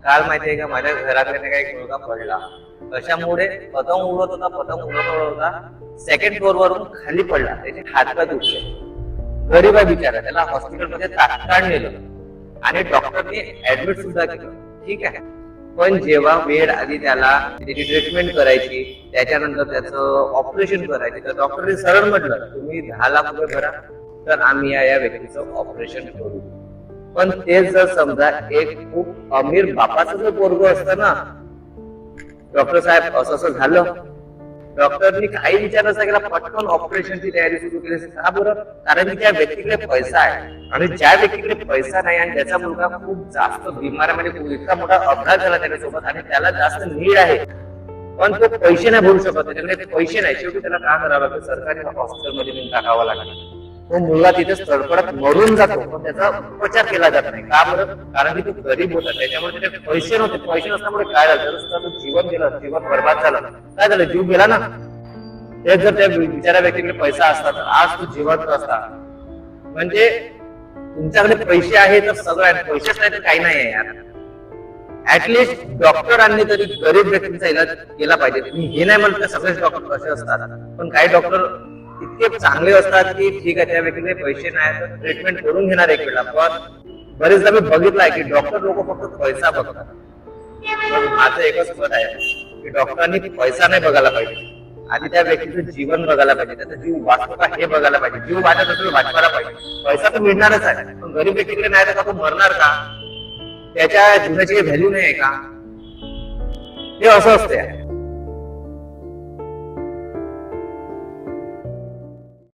काल माहितीये का, माझ्या घराकडे काही एक मुलगा पडला. कशामुळे? पतंग उडत होता, पतंग उडत होता, सेकंड फ्लोअर वरून खाली पडला. त्याचे हातपाय तुटले. गरीब आहे बिचारा, त्याला हॉस्पिटलमध्ये तात्काळ नेलं आणि डॉक्टरने ऍडमिट सुद्धा केलं. ठीक आहे, पण जेव्हा वेळ आली त्याला त्याची ट्रीटमेंट करायची, त्याच्यानंतर त्याचं ऑपरेशन करायचे, तर डॉक्टरने सरळ म्हटलं, तुम्ही 10 लाख रुपये भरा तर आम्ही या व्यक्तीचं ऑपरेशन करू. पण तेच जर समजा एक खूप अमीर बापाचं जर पोरगं असतं ना, डॉक्टर साहेब असं असं झालं, डॉक्टरनी काही विचार नसता केला, पटकन ऑपरेशनची तयारी सुरू केली. का बरं? कारण की त्या व्यक्तीकडे पैसा आहे, आणि ज्या व्यक्तीकडे पैसा नाही आणि त्याचा मुलगा खूप जास्त बिमार आहे, म्हणजे इतका मोठा अपघात झाला त्याच्यासोबत आणि त्याला जास्त नीड आहे, पण तो पैसे नाही भरू शकत, त्याच्याकडे पैसे नाही, शेवटी त्याला काय करावं लागतं, सरकारी हॉस्पिटलमध्ये नेऊन टाकावं लागतं. तो मुलगा तिथे तडफडत मरून जातो, पण त्याचा उपचार केला जात नाही. का बरं? कारण की तो गरीब होता, त्याच्यामुळे त्याचे पैसे नव्हते. पैसे नसल्यामुळे काय झालं, तो जीवन गेलं, जीवन बर्बाद झालं. काय झालं? जीव गेला ना. ते जर त्या बिचाऱ्या व्यक्तीकडे पैसा असता तर आज तो जिवंत असता. म्हणजे तुमच्याकडे पैसे आहे तर सगळं आहे, पैसेच नाही तर काही नाही आहे यार. ऍटलिस्ट डॉक्टरांनी तरी गरीब व्यक्तींचा इलाज केला पाहिजे. मी हे नाही म्हणत सगळेच डॉक्टर कसे असतात, पण काही डॉक्टर इतके चांगले असतात की ठीक आहे, त्या व्यक्तीकडे पैसे नाही तर ट्रीटमेंट करून घेणार एक वेळा. पण बरेचदा मी बघितलंय की डॉक्टर लोक फक्त पैसा बघतात. पण माझं एकच मत आहे की डॉक्टरांनी पैसा नाही बघायला पाहिजे, आणि त्या व्यक्तीचं जीवन बघायला पाहिजे, त्याचा जीव वाचतो का हे बघायला पाहिजे. जीव वाचत असेल वाचवायला पाहिजे. पैसा तर मिळणारच आहे, पण गरीब व्यक्तीकडे नाही तर का तो मरणार का? त्याच्या जीवनाची काही व्हॅल्यू नाही आहे का? हे असं असते.